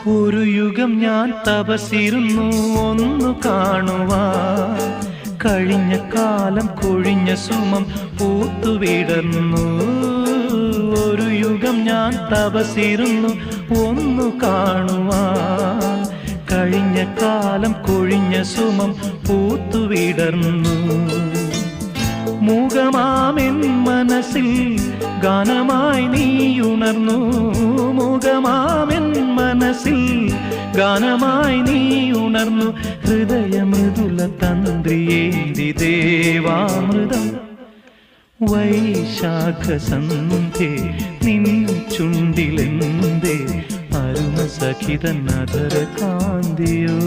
ഒരു യുഗം ഞാൻ തപസിരുന്നു ഒന്നു കാണുവാൻ, കഴിഞ്ഞ കാലം കൊഴിഞ്ഞ സുമം പൂത്തുവിടർന്നു. ഒരു യുഗം ഞാൻ തപസിരുന്നു ഒന്നു കാണുവാൻ, കഴിഞ്ഞ കാലം കൊഴിഞ്ഞ സുമം പൂത്തുവിടർന്നു. മൂകമാമെൻ മനസ്സിൽ ഗാനമായി നീയുണർന്നു. മൂകമാമെൻ മനസ്സിൽ ഗാനമായി നീയുണർന്നു. ഹൃദയമൃദുല തന്ത്രിയേന്തി ദേവാമൃതം വൈശാഖ സന്ധ്യേ നിൻ ചുണ്ടിലെന്തേ അരുണ സഖിതൻ അധര കാന്തിയോ.